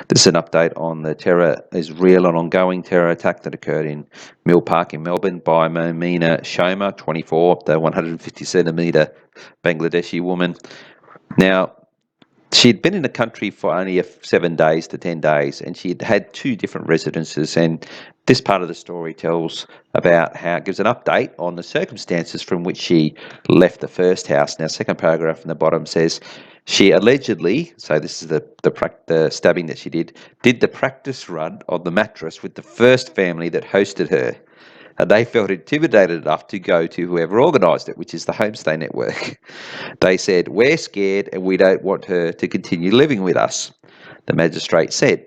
This is an update on the terror is real and ongoing terror attack that occurred in Mill Park in Melbourne by Momina Shoma, 24, the 150-centimetre Bangladeshi woman. Now, she'd been in the country for only 7 days to 10 days, and she'd had 2 different residences. And this part of the story tells about how it gives an update on the circumstances from which she left the first house. Now, second paragraph in the bottom says, she allegedly, so this is the stabbing that she did the practice run on the mattress with the first family that hosted her. And they felt intimidated enough to go to whoever organised it, which is the Homestay Network. They said, "We're scared and we don't want her to continue living with us," the magistrate said.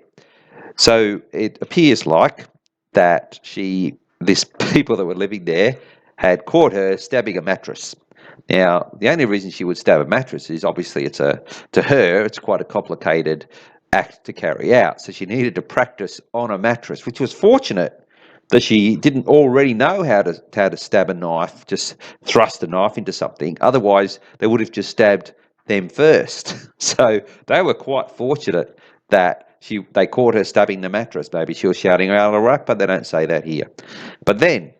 So it appears like that these people that were living there had caught her stabbing a mattress. Now, the only reason she would stab a mattress is obviously to her, it's quite a complicated act to carry out. So she needed to practice on a mattress, which was fortunate that she didn't already know how to stab a knife, just thrust a knife into something. Otherwise, they would have just stabbed them first. So they were quite fortunate that they caught her stabbing the mattress. Maybe she was shouting Allah Akbar, they don't say that here. But then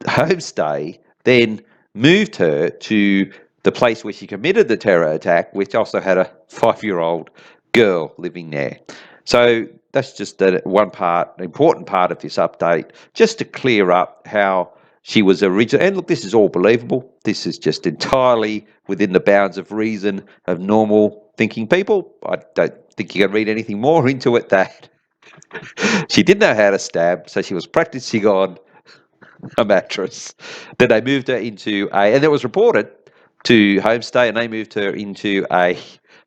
Homestay then moved her to the place where she committed the terror attack, which also had a 5-year-old girl living there. So that's just one important part of this update, just to clear up how she was originally. And look, this is all believable. This is just entirely within the bounds of reason of normal thinking people. I don't think you can read anything more into it that she didn't know how to stab, so she was practicing on a mattress. Then they moved her into and it was reported to Homestay, and they moved her into a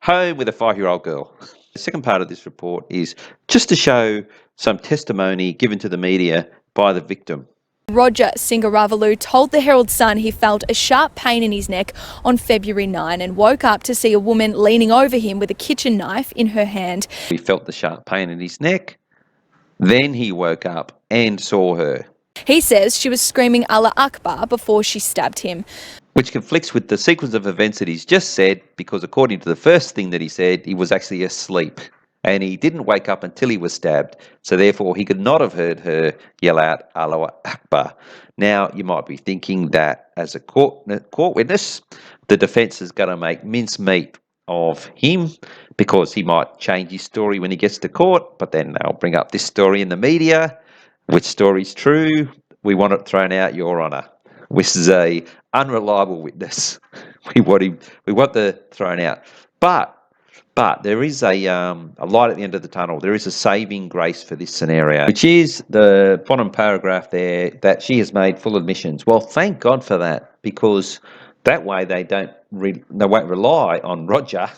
home with a 5-year-old girl. The second part of this report is just to show some testimony given to the media by the victim. Roger Singaravalu told the Herald Sun he felt a sharp pain in his neck on February 9 and woke up to see a woman leaning over him with a kitchen knife in her hand. He felt the sharp pain in his neck. Then he woke up and saw her. He says she was screaming Allah Akbar before she stabbed him. Which conflicts with the sequence of events that he's just said, because according to the first thing that he said, he was actually asleep. And he didn't wake up until he was stabbed, so therefore he could not have heard her yell out Allah Akbar. Now, you might be thinking that as a court witness, the defence is going to make mincemeat of him because he might change his story when he gets to court, but then they'll bring up this story in the media. Which story's true? We want it thrown out, Your Honour. This is a unreliable witness. We want the thrown out. But there is a light at the end of the tunnel. There is a saving grace for this scenario, which is the bottom paragraph there, that she has made full admissions. Well, thank God for that, because that way they won't rely on Roger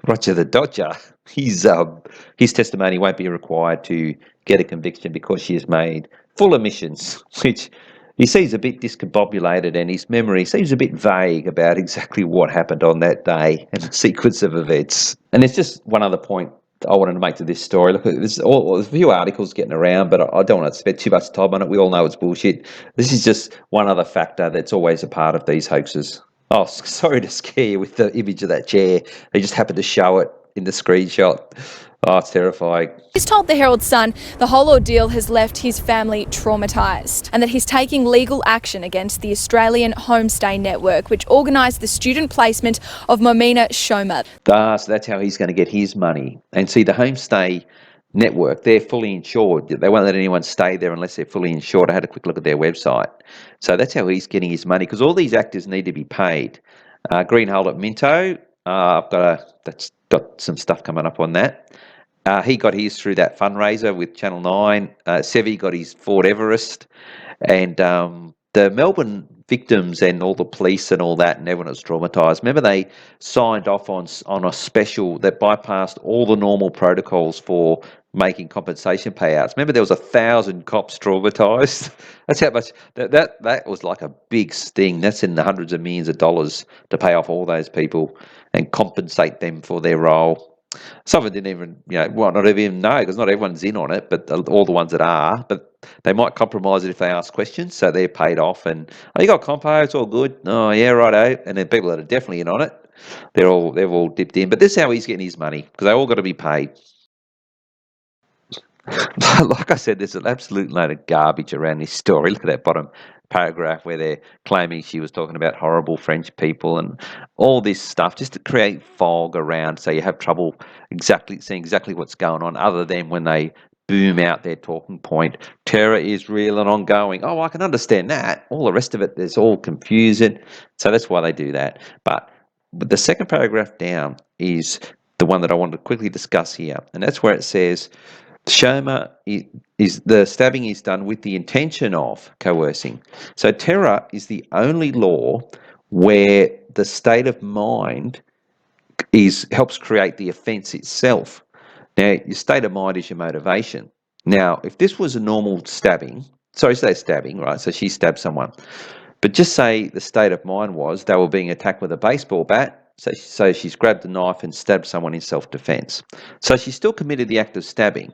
the Dodger. His testimony won't be required to get a conviction because she has made full admissions, which he seems a bit discombobulated, and his memory seems a bit vague about exactly what happened on that day and the sequence of events. And there's just one other point I wanted to make to this story. Look, there's a few articles getting around, but I don't want to spend too much time on it. We all know it's bullshit. This is just one other factor that's always a part of these hoaxes. Oh, sorry to scare you with the image of that chair. They just happened to show it in the screenshot. Oh, it's terrifying. He's told the Herald Sun the whole ordeal has left his family traumatised and that he's taking legal action against the Australian Homestay Network, which organised the student placement of Momina Shoma. So that's how he's going to get his money. And see, the Homestay Network, they're fully insured. They won't let anyone stay there unless they're fully insured. I had a quick look at their website. So that's how he's getting his money, because all these actors need to be paid. Greenhold at Minto, that's got some stuff coming up on that. He got his through that fundraiser with Channel 9. Sevi got his Ford Everest. And the Melbourne victims and all the police and all that, and everyone was traumatised. Remember, they signed off on a special that bypassed all the normal protocols for making compensation payouts. Remember, there was 1,000 cops traumatised. That's how much that was like a big sting. That's in the hundreds of millions of dollars to pay off all those people and compensate them for their role. Some of them didn't even, not even know, because not everyone's in on it, but all the ones that are. But they might compromise it if they ask questions, so they're paid off. And, oh, you got compo, it's all good. Oh, yeah, righto. And then people that are definitely in on it, they've all dipped in. But this is how he's getting his money, because they all got to be paid. Like I said, there's an absolute load of garbage around this story. Look at that bottom paragraph where they're claiming she was talking about horrible French people and all this stuff just to create fog around so you have trouble seeing exactly what's going on, other than when they boom out their talking point. Terror is real and ongoing. Oh, I can understand that. All the rest of it, there's all confusion. So that's why they do that. But the second paragraph down is the one that I wanted to quickly discuss here, and that's where it says Shoma is the stabbing is done with the intention of coercing. So terror is the only law where the state of mind helps create the offence itself. Now, your state of mind is your motivation. Now, if this was a normal stabbing, sorry, say stabbing, right? So she stabbed someone, but just say the state of mind was they were being attacked with a baseball bat. So she's grabbed a knife and stabbed someone in self-defense. So she still committed the act of stabbing,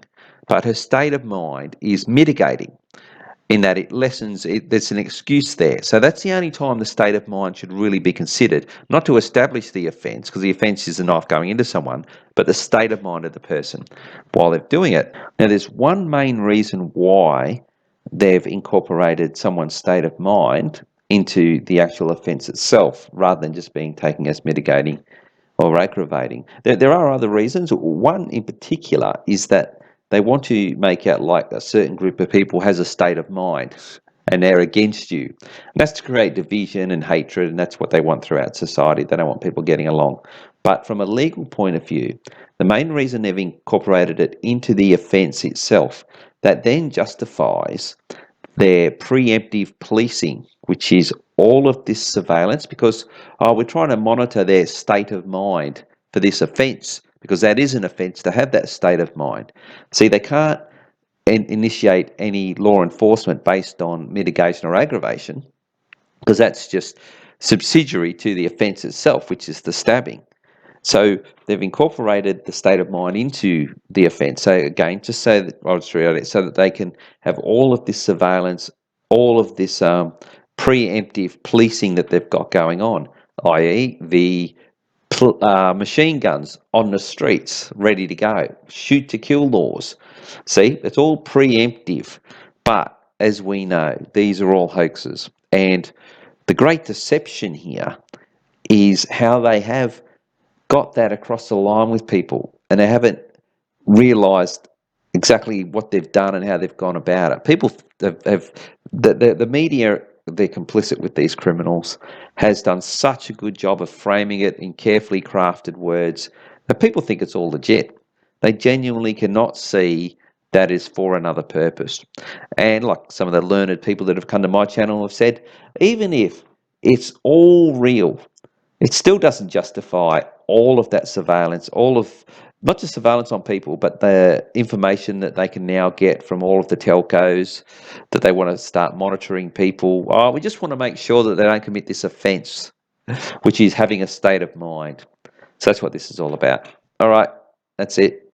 but her state of mind is mitigating in that it lessens it. There's an excuse there. So that's the only time the state of mind should really be considered, not to establish the offence, because the offence is a knife going into someone, but the state of mind of the person while they're doing it. Now, there's one main reason why they've incorporated someone's state of mind into the actual offence itself, rather than just being taken as mitigating or aggravating. There are other reasons. One in particular is that they want to make out like a certain group of people has a state of mind and they're against you. And that's to create division and hatred, and that's what they want throughout society. They don't want people getting along. But from a legal point of view, the main reason they've incorporated it into the offence itself, that then justifies their preemptive policing, which is all of this surveillance, because we're trying to monitor their state of mind for this offence, because that is an offence to have that state of mind. See, they can't initiate any law enforcement based on mitigation or aggravation, because that's just subsidiary to the offence itself, which is the stabbing. So they've incorporated the state of mind into the offence. So again, just so that they can have all of this surveillance, all of this preemptive policing that they've got going on, i.e. the machine guns on the streets ready to go, shoot to kill laws. See, it's all preemptive. But as we know, these are all hoaxes. And the great deception here is how they have got that across the line with people, and they haven't realised exactly what they've done and how they've gone about it. People have the media, they're complicit with these criminals, has done such a good job of framing it in carefully crafted words that people think it's all legit. They genuinely cannot see that is for another purpose. And like some of the learned people that have come to my channel have said, even if it's all real, it still doesn't justify all of that surveillance, all of not just surveillance on people, but the information that they can now get from all of the telcos, that they want to start monitoring people. Oh, we just want to make sure that they don't commit this offence, which is having a state of mind. So that's what this is all about. All right, that's it.